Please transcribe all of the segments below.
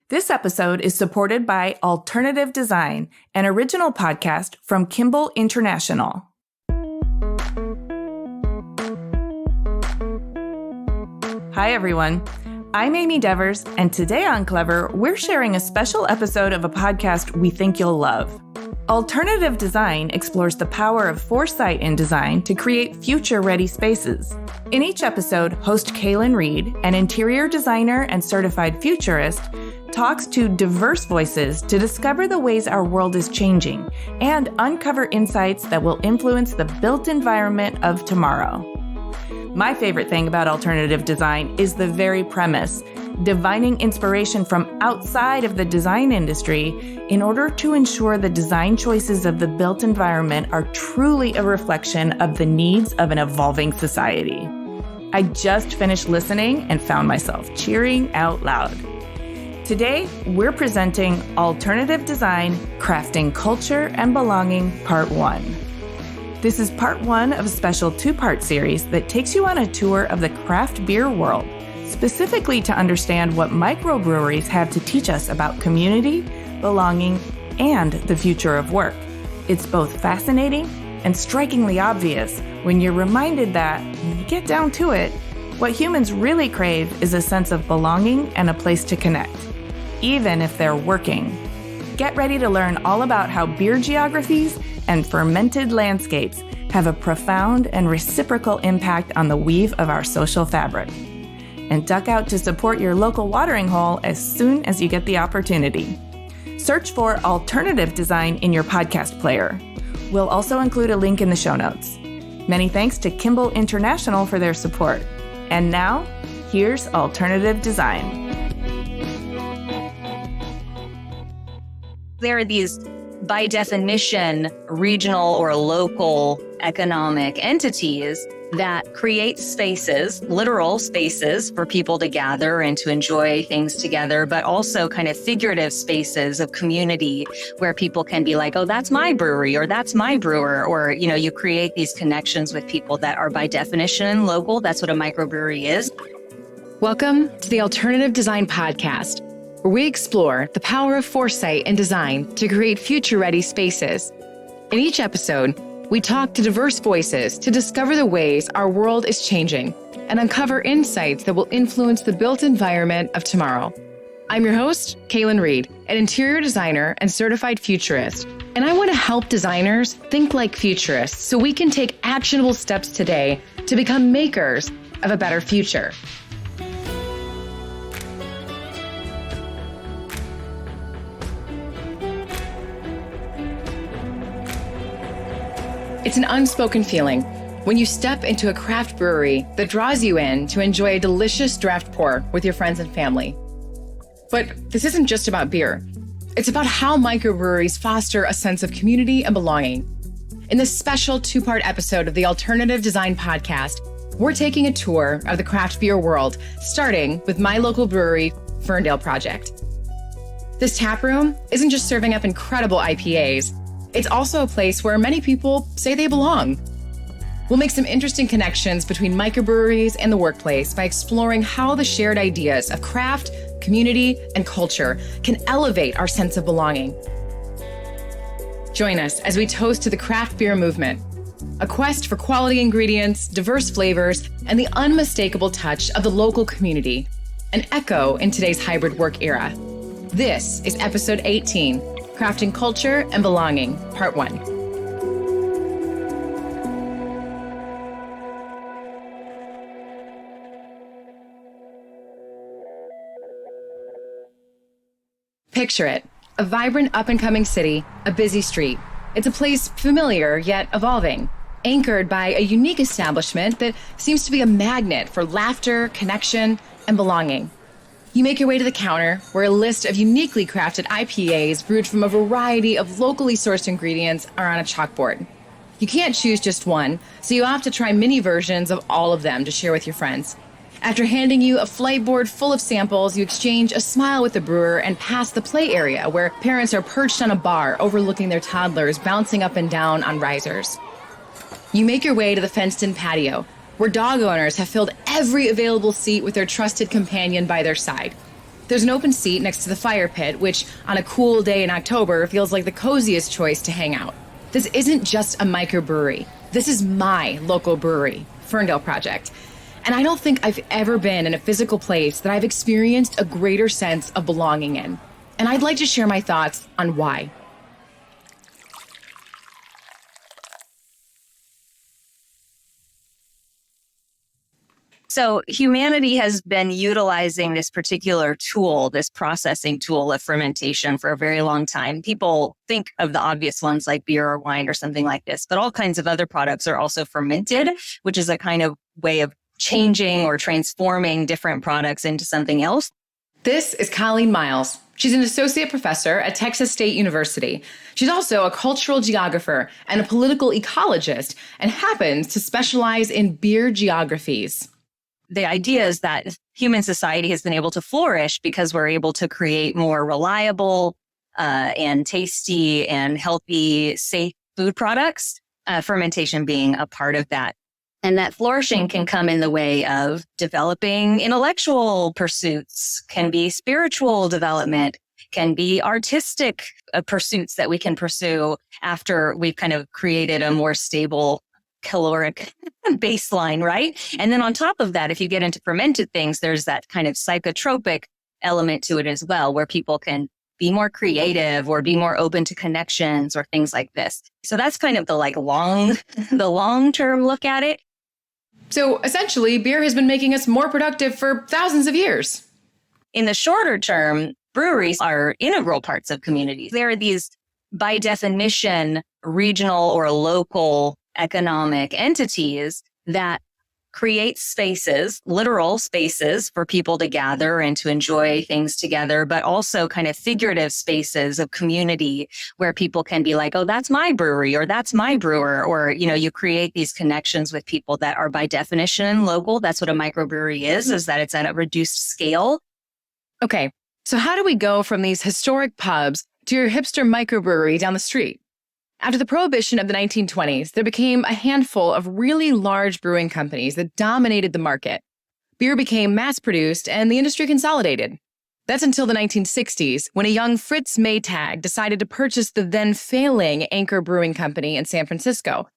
This episode is supported by Alternative Design, an original podcast from Kimball International. Hi, everyone. I'm Amy Devers, and today on Clever, we're sharing a special episode of a podcast we think you'll love. Alternative Design explores the power of foresight in design to create future-ready spaces. In each episode, host Kaelyn Reid, an interior designer and certified futurist, talks to diverse voices to discover the ways our world is changing and uncover insights that will influence the built environment of tomorrow. My favorite thing about alternative design is the very premise, divining inspiration from outside of the design industry in order to ensure the design choices of the built environment are truly a reflection of the needs of an evolving society. I just finished listening and found myself cheering out loud. Today, we're presenting Alternative Design, Crafting Culture and Belonging, Part 1. This is part 1 of a special 2-part series that takes you on a tour of the craft beer world, specifically to understand what microbreweries have to teach us about community, belonging, and the future of work. It's both fascinating and strikingly obvious when you're reminded that, when you get down to it, what humans really crave is a sense of belonging and a place to connect, even if they're working. Get ready to learn all about how beer geographies and fermented landscapes have a profound and reciprocal impact on the weave of our social fabric. And duck out to support your local watering hole as soon as you get the opportunity. Search for Alternative Design in your podcast player. We'll also include a link in the show notes. Many thanks to Kimball International for their support. And now, here's Alternative Design. There are these, by definition, regional or local economic entities that create spaces, literal spaces for people to gather and to enjoy things together, but also kind of figurative spaces of community where people can be like, oh, that's my brewery or that's my brewer. Or, you create these connections with people that are by definition local. That's what a microbrewery is. Welcome to the Alternative Design Podcast, where we explore the power of foresight and design to create future-ready spaces. In each episode, we talk to diverse voices to discover the ways our world is changing and uncover insights that will influence the built environment of tomorrow. I'm your host, Kaelyn Reid, an interior designer and certified futurist, and I want to help designers think like futurists so we can take actionable steps today to become makers of a better future. It's an unspoken feeling when you step into a craft brewery that draws you in to enjoy a delicious draft pour with your friends and family. But this isn't just about beer. It's about how microbreweries foster a sense of community and belonging. In this special 2-part episode of the Alternative Design Podcast, we're taking a tour of the craft beer world, starting with my local brewery, Ferndale Project. This tap room isn't just serving up incredible IPAs. It's also a place where many people say they belong. We'll make some interesting connections between microbreweries and the workplace by exploring how the shared ideas of craft, community, and culture can elevate our sense of belonging. Join us as we toast to the craft beer movement, a quest for quality ingredients, diverse flavors, and the unmistakable touch of the local community, an echo in today's hybrid work era. This is episode 18, Crafting Culture and Belonging, Part 1. Picture it, a vibrant up-and-coming city, a busy street. It's a place familiar yet evolving, anchored by a unique establishment that seems to be a magnet for laughter, connection, and belonging. You make your way to the counter, where a list of uniquely crafted IPAs brewed from a variety of locally sourced ingredients are on a chalkboard. You can't choose just one, so you have to try mini versions of all of them to share with your friends. After handing you a flight board full of samples, you exchange a smile with the brewer and pass the play area, where parents are perched on a bar overlooking their toddlers bouncing up and down on risers. You make your way to the fenced-in patio, where dog owners have filled every available seat with their trusted companion by their side. There's an open seat next to the fire pit, which on a cool day in October feels like the coziest choice to hang out. This isn't just a microbrewery. This is my local brewery, Ferndale Project. And I don't think I've ever been in a physical place that I've experienced a greater sense of belonging in. And I'd like to share my thoughts on why. So humanity has been utilizing this particular tool, this processing tool of fermentation for a very long time. People think of the obvious ones like beer or wine or something like this, but all kinds of other products are also fermented, which is a kind of way of changing or transforming different products into something else. This is Colleen Myles. She's an associate professor at Texas State University. She's also a cultural geographer and a political ecologist and happens to specialize in beer geographies. The idea is that human society has been able to flourish because we're able to create more reliable and tasty and healthy, safe food products, fermentation being a part of that. And that flourishing can come in the way of developing intellectual pursuits, can be spiritual development, can be artistic pursuits that we can pursue after we've kind of created a more stable caloric baseline, right? And then on top of that, if you get into fermented things, there's that kind of psychotropic element to it as well, where people can be more creative or be more open to connections or things like this. So that's kind of the long-term look at it. So essentially, beer has been making us more productive for thousands of years. In the shorter term, breweries are integral parts of communities. There are these, by definition, regional or local economic entities that create spaces, literal spaces for people to gather and to enjoy things together, but also kind of figurative spaces of community where people can be like, oh, that's my brewery or that's my brewer. Or, you create these connections with people that are by definition local. That's what a microbrewery is that it's at a reduced scale. Okay, so how do we go from these historic pubs to your hipster microbrewery down the street? After the prohibition of the 1920s, there became a handful of really large brewing companies that dominated the market. Beer became mass-produced and the industry consolidated. That's until the 1960s, when a young Fritz Maytag decided to purchase the then failing Anchor Brewing Company in San Francisco.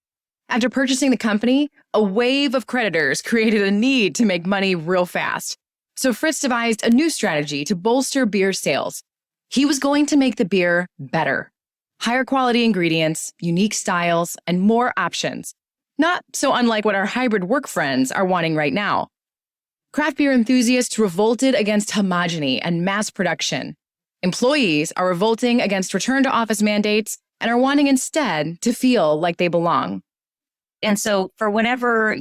After purchasing the company, a wave of creditors created a need to make money real fast. So Fritz devised a new strategy to bolster beer sales. He was going to make the beer better. Higher quality ingredients, unique styles, and more options. Not so unlike what our hybrid work friends are wanting right now. Craft beer enthusiasts revolted against homogeny and mass production. Employees are revolting against return to office mandates and are wanting instead to feel like they belong. And so for whatever,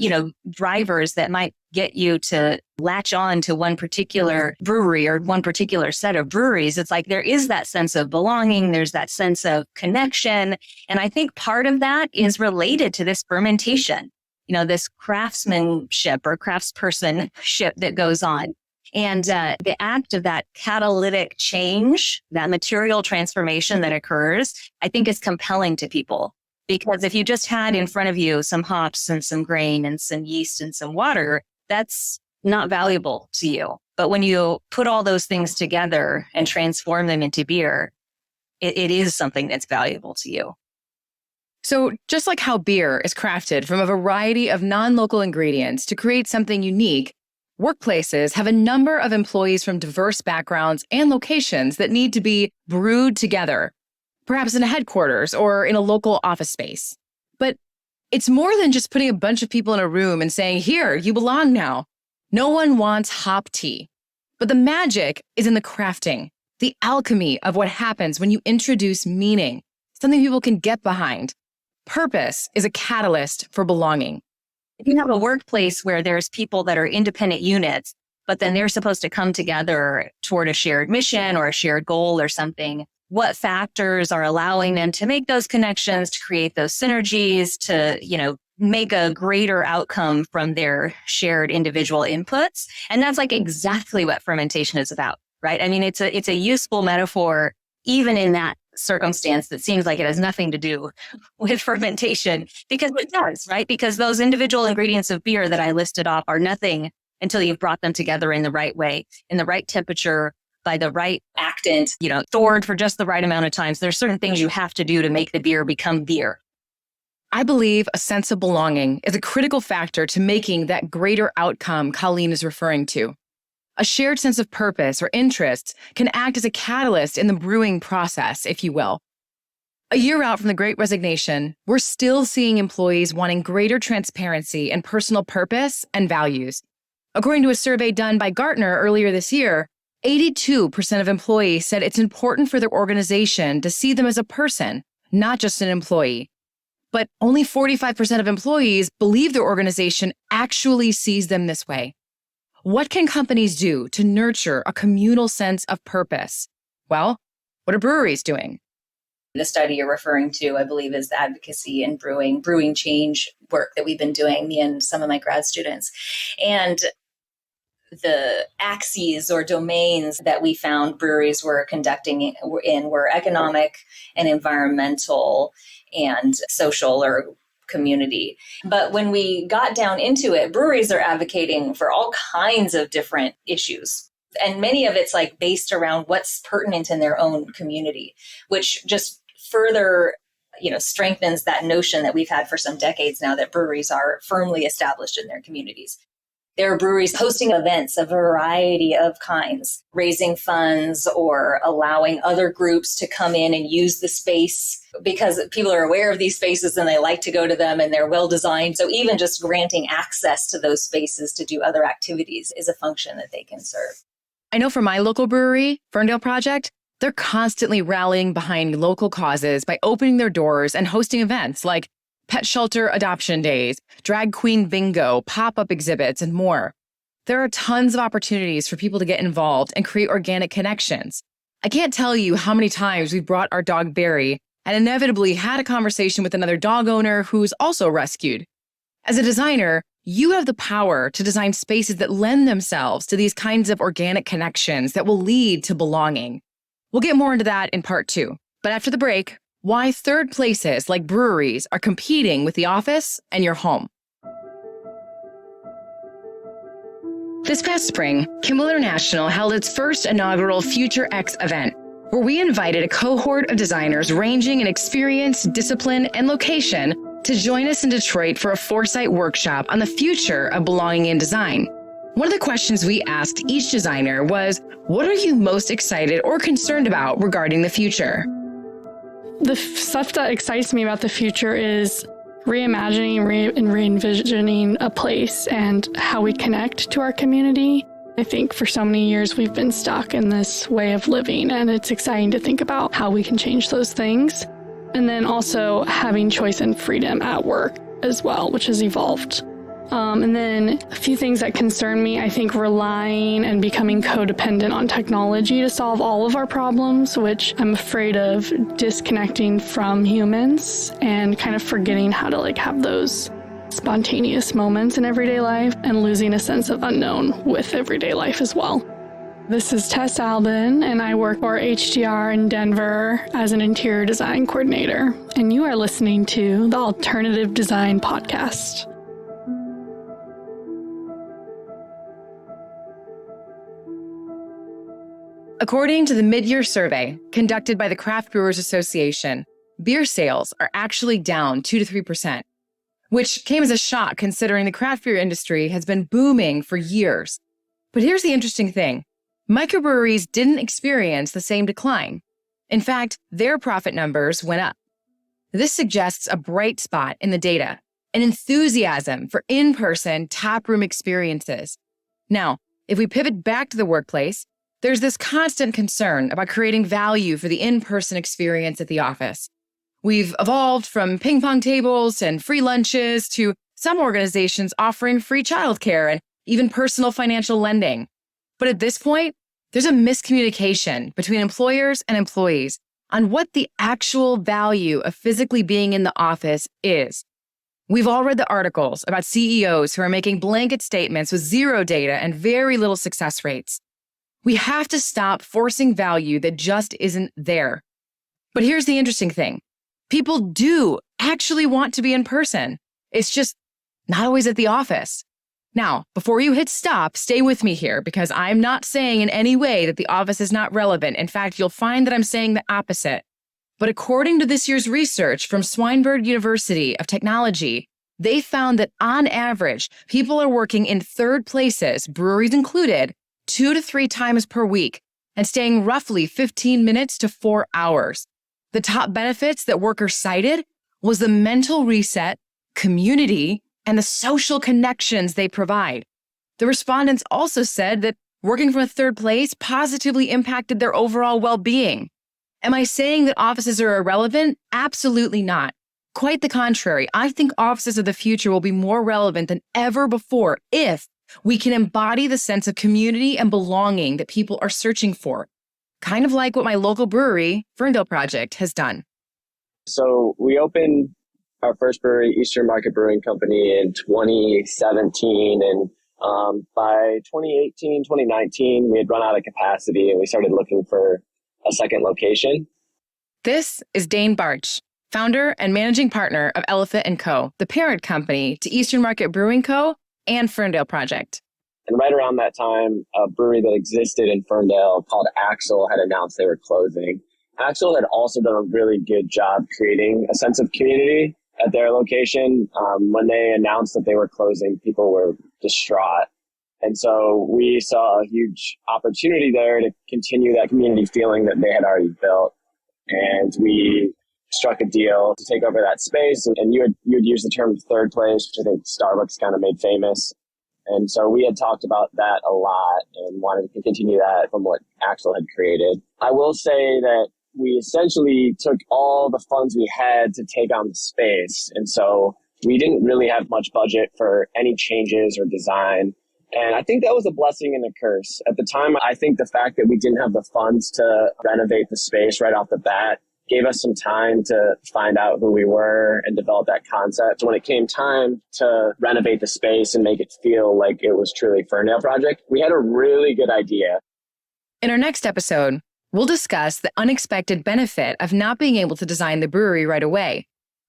drivers that might get you to latch on to one particular brewery or one particular set of breweries, it's like there is that sense of belonging. There's that sense of connection. And I think part of that is related to this fermentation, this craftsmanship or craftspersonship that goes on. And the act of that catalytic change, that material transformation that occurs, I think is compelling to people. Because if you just had in front of you some hops and some grain and some yeast and some water, that's not valuable to you. But when you put all those things together and transform them into beer, it is something that's valuable to you. So just like how beer is crafted from a variety of non-local ingredients to create something unique, workplaces have a number of employees from diverse backgrounds and locations that need to be brewed together. Perhaps in a headquarters or in a local office space. But it's more than just putting a bunch of people in a room and saying, here, you belong now. No one wants hop tea. But the magic is in the crafting, the alchemy of what happens when you introduce meaning, something people can get behind. Purpose is a catalyst for belonging. If you have a workplace where there's people that are independent units, but then they're supposed to come together toward a shared mission or a shared goal or something, what factors are allowing them to make those connections, to create those synergies, to, make a greater outcome from their shared individual inputs. And that's like exactly what fermentation is about, right? I mean, it's a useful metaphor, even in that circumstance that seems like it has nothing to do with fermentation, because it does, right? Because those individual ingredients of beer that I listed off are nothing until you've brought them together in the right way, in the right temperature, by the right actant, stored for just the right amount of time. So there's certain things you have to do to make the beer become beer. I believe a sense of belonging is a critical factor to making that greater outcome Colleen is referring to. A shared sense of purpose or interest can act as a catalyst in the brewing process, if you will. A year out from the Great Resignation, we're still seeing employees wanting greater transparency and personal purpose and values. According to a survey done by Gartner earlier this year, 82% of employees said it's important for their organization to see them as a person, not just an employee. But only 45% of employees believe their organization actually sees them this way. What can companies do to nurture a communal sense of purpose? Well, what are breweries doing? The study you're referring to, I believe, is the advocacy and brewing change work that we've been doing, me and some of my grad students. And the axes or domains that we found breweries were conducting in were economic and environmental and social or community. But when we got down into it, breweries are advocating for all kinds of different issues. And many of it's like based around what's pertinent in their own community, which just further, strengthens that notion that we've had for some decades now that breweries are firmly established in their communities. There are breweries hosting events of a variety of kinds, raising funds or allowing other groups to come in and use the space because people are aware of these spaces and they like to go to them and they're well designed. So even just granting access to those spaces to do other activities is a function that they can serve. I know for my local brewery, Ferndale Project, they're constantly rallying behind local causes by opening their doors and hosting events like pet shelter adoption days, drag queen bingo, pop-up exhibits, and more. There are tons of opportunities for people to get involved and create organic connections. I can't tell you how many times we've brought our dog Barry and inevitably had a conversation with another dog owner who's also rescued. As a designer, you have the power to design spaces that lend themselves to these kinds of organic connections that will lead to belonging. We'll get more into that in part 2. But after the break, why third places like breweries are competing with the office and your home. This past spring, Kimball International held its first inaugural Futurist event, where we invited a cohort of designers ranging in experience, discipline, and location to join us in Detroit for a foresight workshop on the future of belonging in design. One of the questions we asked each designer was, what are you most excited or concerned about regarding the future? The stuff that excites me about the future is reimagining and re-envisioning a place and how we connect to our community. I think for so many years we've been stuck in this way of living, and it's exciting to think about how we can change those things. And then also having choice and freedom at work as well, which has evolved. And then a few things that concern me, I think relying and becoming codependent on technology to solve all of our problems, which I'm afraid of disconnecting from humans and kind of forgetting how to have those spontaneous moments in everyday life and losing a sense of unknown with everyday life as well. This is Tess Albin, and I work for HDR in Denver as an interior design coordinator, and you are listening to the Alternative Design Podcast. According to the mid-year survey conducted by the Craft Brewers Association, beer sales are actually down 2 to 3%, which came as a shock considering the craft beer industry has been booming for years. But here's the interesting thing. Microbreweries didn't experience the same decline. In fact, their profit numbers went up. This suggests a bright spot in the data, an enthusiasm for in-person taproom experiences. Now, if we pivot back to the workplace, there's this constant concern about creating value for the in-person experience at the office. We've evolved from ping pong tables and free lunches to some organizations offering free childcare and even personal financial lending. But at this point, there's a miscommunication between employers and employees on what the actual value of physically being in the office is. We've all read the articles about CEOs who are making blanket statements with zero data and very little success rates. We have to stop forcing value that just isn't there. But here's the interesting thing. People do actually want to be in person. It's just not always at the office. Now, before you hit stop, stay with me here because I'm not saying in any way that the office is not relevant. In fact, you'll find that I'm saying the opposite. But according to this year's research from Swinburne University of Technology, they found that on average, people are working in third places, breweries included, 2 to 3 times per week and staying roughly 15 minutes to 4 hours. The top benefits that workers cited was the mental reset, community, and the social connections they provide. The respondents also said that working from a third place positively impacted their overall well-being. Am I saying that offices are irrelevant? Absolutely not. Quite the contrary. I think offices of the future will be more relevant than ever before if we can embody the sense of community and belonging that people are searching for. Kind of like what my local brewery, Ferndale Project, has done. So we opened our first brewery, Eastern Market Brewing Company, in 2017. And by 2018, 2019, we had run out of capacity and we started looking for a second location. This is Dayne Bartsch, founder and managing partner of Elephant & Co., the parent company to Eastern Market Brewing Co. and Ferndale Project. And right around that time, a brewery that existed in Ferndale called Axel had announced they were closing. Axel had also done a really good job creating a sense of community at their location. When they announced that they were closing, people were distraught. And so we saw a huge opportunity there to continue that community feeling that they had already built. And we struck a deal to take over that space. And you had used the term third place, which I think Starbucks kind of made famous. And so we had talked about that a lot and wanted to continue that from what Axel had created. I will say that we essentially took all the funds we had to take on the space. And so we didn't really have much budget for any changes or design. And I think that was a blessing and a curse. At the time, I think the fact that we didn't have the funds to renovate the space right off the bat gave us some time to find out who we were and develop that concept. When it came time to renovate the space and make it feel like it was truly Ferndale Project, we had a really good idea. In our next episode, we'll discuss the unexpected benefit of not being able to design the brewery right away.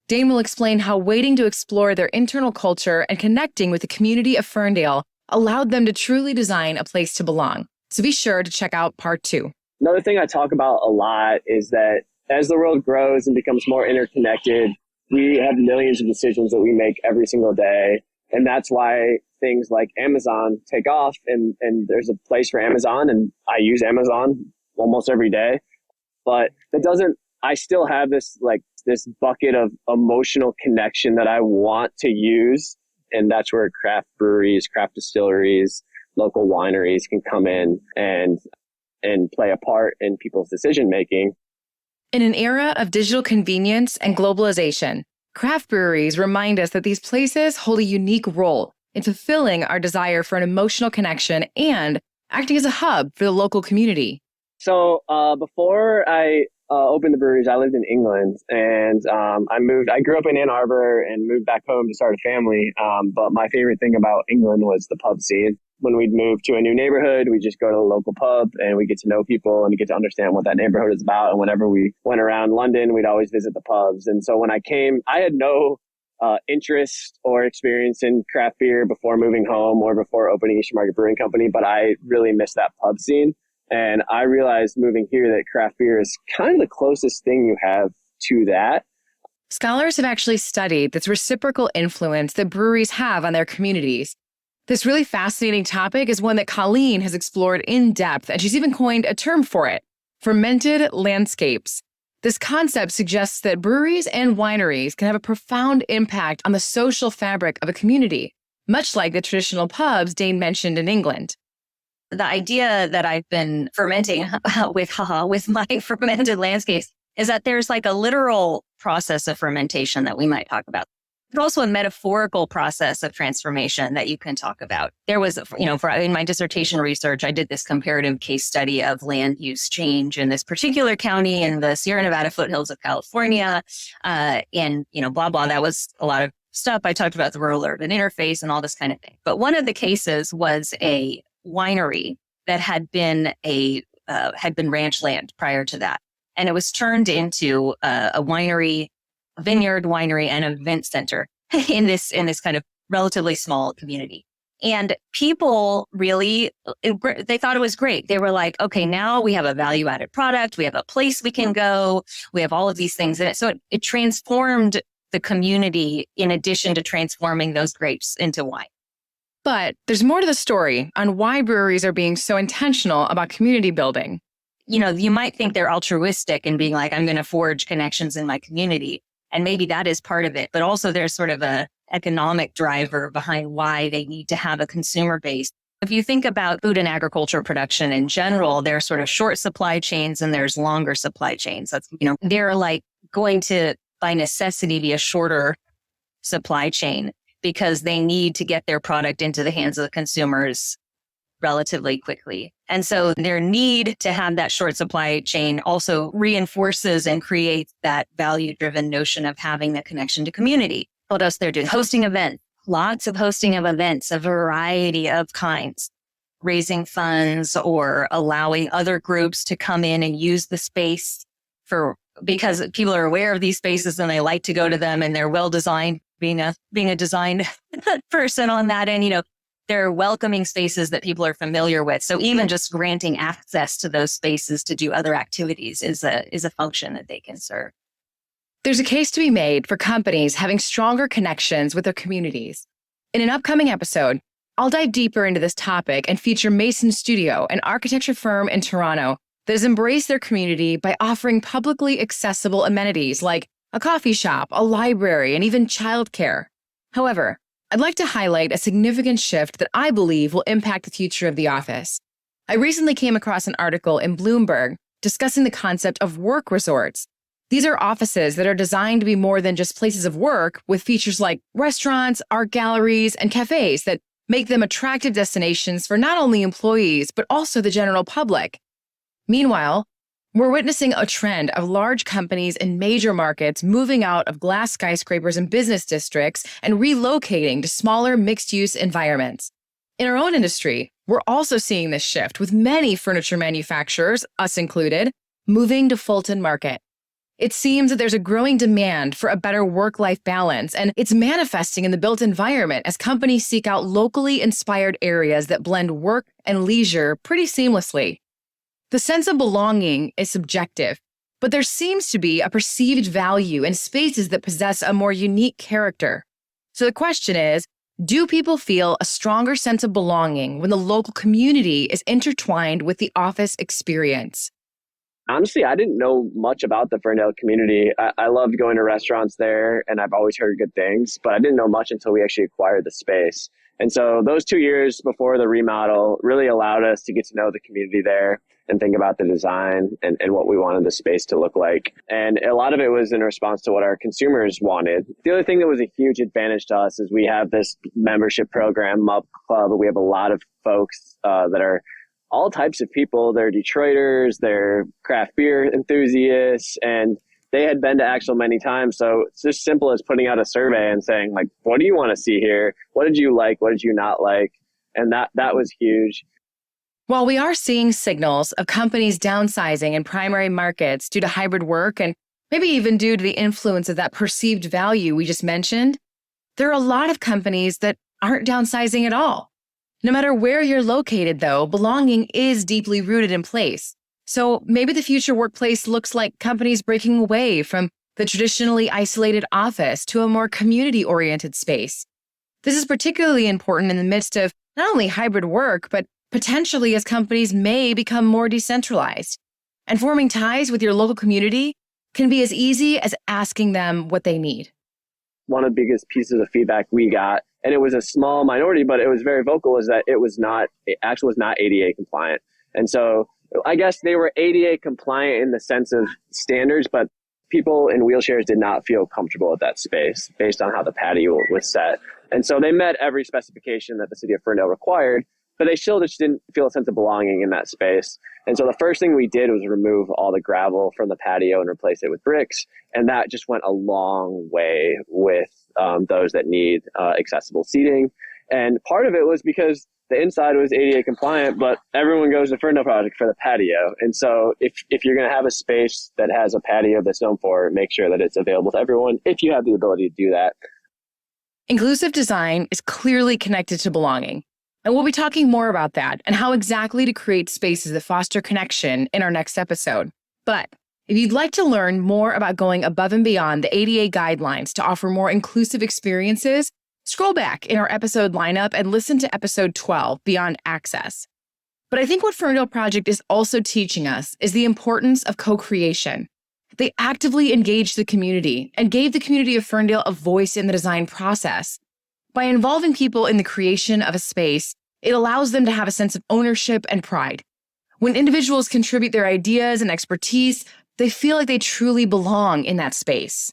Dayne will explain how waiting to explore their internal culture and connecting with the community of Ferndale allowed them to truly design a place to belong. So be sure to check out part 2. Another thing I talk about a lot is that as the world grows and becomes more interconnected, we have millions of decisions that we make every single day. And that's why things like Amazon take off and there's a place for Amazon, and I use Amazon almost every day. But that doesn't, I still have this bucket of emotional connection that I want to use. And that's where craft breweries, craft distilleries, local wineries can come in and play a part in people's decision making. In an era of digital convenience and globalization, craft breweries remind us that these places hold a unique role in fulfilling our desire for an emotional connection and acting as a hub for the local community. So before I opened the breweries, I lived in England, and I grew up in Ann Arbor and moved back home to start a family. But my favorite thing about England was the pub scene. When we'd move to a new neighborhood, we just go to the local pub and we get to know people and get to understand what that neighborhood is about. And whenever we went around London, we'd always visit the pubs. And so when I came, I had no interest or experience in craft beer before moving home or before opening Eastern Market Brewing Company, but I really missed that pub scene. And I realized moving here that craft beer is kind of the closest thing you have to that. Scholars have actually studied this reciprocal influence that breweries have on their communities. This really fascinating topic is one that Colleen has explored in depth, and she's even coined a term for it, fermented landscapes. This concept suggests that breweries and wineries can have a profound impact on the social fabric of a community, much like the traditional pubs Dayne mentioned in England. The idea that I've been fermenting with my fermented landscapes is that there's like a literal process of fermentation that we might talk about. There's also a metaphorical process of transformation that you can talk about. There was, in my dissertation research, I did this comparative case study of land use change in this particular county in the Sierra Nevada foothills of California. And, blah, blah. That was a lot of stuff. I talked about the rural-urban interface and all this kind of thing. But one of the cases was a winery that had been ranch land prior to that. And it was turned into a winery, vineyard winery, and an event center in this kind of relatively small community. And people really, they thought it was great. They were like, okay, now we have a value added product. We have a place we can go. We have all of these things in it. So it transformed the community in addition to transforming those grapes into wine. But there's more to the story on why breweries are being so intentional about community building. You might think they're altruistic and being like, I'm going to forge connections in my community. And maybe that is part of it. But also there's sort of a economic driver behind why they need to have a consumer base. If you think about food and agriculture production in general, there's sort of short supply chains and there's longer supply chains. That's, they're like going to, by necessity, be a shorter supply chain because they need to get their product into the hands of the consumers relatively quickly. And so their need to have that short supply chain also reinforces and creates that value-driven notion of having the connection to community. What else they're doing? Hosting events, lots of hosting of events, a variety of kinds, raising funds or allowing other groups to come in and use the space because people are aware of these spaces and they like to go to them and they're well designed. Being a design person on that end, they're welcoming spaces that people are familiar with. So even just granting access to those spaces to do other activities is a function that they can serve. There's a case to be made for companies having stronger connections with their communities. In an upcoming episode, I'll dive deeper into this topic and feature Mason Studio, an architecture firm in Toronto that has embraced their community by offering publicly accessible amenities like a coffee shop, a library, and even childcare. However, I'd like to highlight a significant shift that I believe will impact the future of the office. I recently came across an article in Bloomberg discussing the concept of work resorts. These are offices that are designed to be more than just places of work, with features like restaurants, art galleries, and cafes that make them attractive destinations for not only employees, but also the general public. Meanwhile, we're witnessing a trend of large companies in major markets moving out of glass skyscrapers and business districts and relocating to smaller mixed-use environments. In our own industry, we're also seeing this shift with many furniture manufacturers, us included, moving to Fulton Market. It seems that there's a growing demand for a better work-life balance, and it's manifesting in the built environment as companies seek out locally inspired areas that blend work and leisure pretty seamlessly. The sense of belonging is subjective, but there seems to be a perceived value in spaces that possess a more unique character. So the question is, do people feel a stronger sense of belonging when the local community is intertwined with the office experience? Honestly, I didn't know much about the Ferndale community. I loved going to restaurants there, and I've always heard good things, but I didn't know much until we actually acquired the space. And so those 2 years before the remodel really allowed us to get to know the community there and think about the design and what we wanted the space to look like. And a lot of it was in response to what our consumers wanted. The other thing that was a huge advantage to us is we have this membership program, Mup Club. We have a lot of folks that are all types of people. They're Detroiters, they're craft beer enthusiasts, and they had been to Axel many times. So it's just simple as putting out a survey and saying, like, what do you want to see here? What did you like? What did you not like? And that was huge. While we are seeing signals of companies downsizing in primary markets due to hybrid work and maybe even due to the influence of that perceived value we just mentioned, there are a lot of companies that aren't downsizing at all. No matter where you're located, though, belonging is deeply rooted in place. So maybe the future workplace looks like companies breaking away from the traditionally isolated office to a more community-oriented space. This is particularly important in the midst of not only hybrid work, but potentially as companies may become more decentralized. And forming ties with your local community can be as easy as asking them what they need. One of the biggest pieces of feedback we got, and it was a small minority, but it was very vocal, is that it was not ADA compliant. And so I guess they were ADA compliant in the sense of standards, but people in wheelchairs did not feel comfortable at that space based on how the patio was set. And so they met every specification that the city of Ferndale required, but they still just didn't feel a sense of belonging in that space. And so the first thing we did was remove all the gravel from the patio and replace it with bricks. And that just went a long way with those that need accessible seating. And part of it was because the inside was ADA compliant, but everyone goes to Ferndale Project for the patio. And so if you're going to have a space that has a patio that's known for it, make sure that it's available to everyone if you have the ability to do that. Inclusive design is clearly connected to belonging. And we'll be talking more about that and how exactly to create spaces that foster connection in our next episode. But if you'd like to learn more about going above and beyond the ADA guidelines to offer more inclusive experiences, scroll back in our episode lineup and listen to episode 12, Beyond Access. But I think what Ferndale Project is also teaching us is the importance of co-creation. They actively engaged the community and gave the community of Ferndale a voice in the design process. By involving people in the creation of a space, it allows them to have a sense of ownership and pride. When individuals contribute their ideas and expertise, they feel like they truly belong in that space.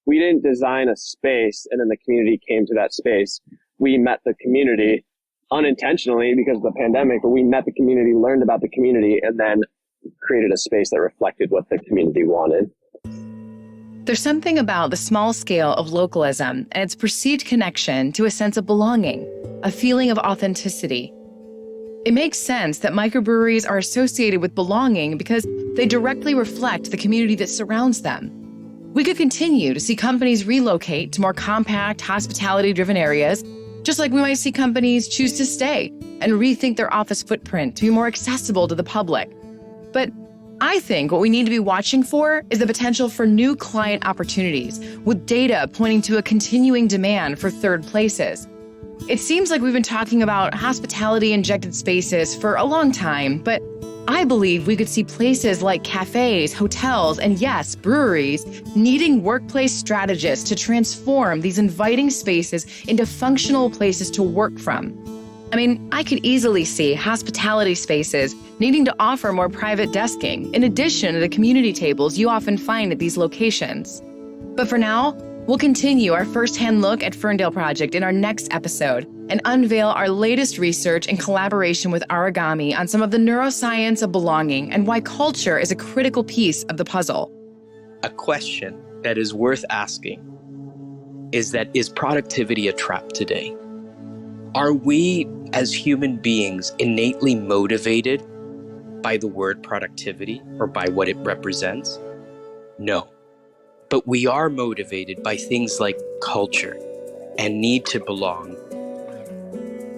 We didn't design a space and then the community came to that space. We met the community unintentionally because of the pandemic, but we met the community, learned about the community, and then created a space that reflected what the community wanted. There's something about the small scale of localism and its perceived connection to a sense of belonging, a feeling of authenticity. It makes sense that microbreweries are associated with belonging because they directly reflect the community that surrounds them. We could continue to see companies relocate to more compact, hospitality-driven areas, just like we might see companies choose to stay and rethink their office footprint to be more accessible to the public. But I think what we need to be watching for is the potential for new client opportunities, with data pointing to a continuing demand for third places. It seems like we've been talking about hospitality-injected spaces for a long time, but I believe we could see places like cafes, hotels, and yes, breweries needing workplace strategists to transform these inviting spaces into functional places to work from. I mean, I could easily see hospitality spaces needing to offer more private desking in addition to the community tables you often find at these locations. But for now, we'll continue our first-hand look at Ferndale Project in our next episode and unveil our latest research in collaboration with Origami on some of the neuroscience of belonging and why culture is a critical piece of the puzzle. A question that is worth asking is productivity a trap today? Are we as human beings innately motivated by the word productivity or by what it represents? No. But we are motivated by things like culture and need to belong.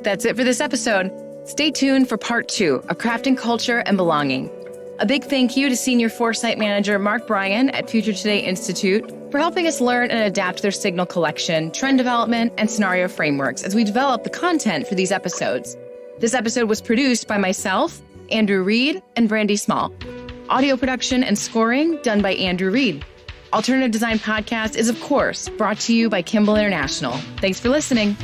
That's it for this episode. Stay tuned for part 2 of Crafting Culture and Belonging. A big thank you to Senior Foresight Manager Mark Bryan at Future Today Institute for helping us learn and adapt their signal collection, trend development, and scenario frameworks as we develop the content for these episodes. This episode was produced by myself, Andrew Reid, and Brandy Small. Audio production and scoring done by Andrew Reid. Alternative Design Podcast is, of course, brought to you by Kimball International. Thanks for listening.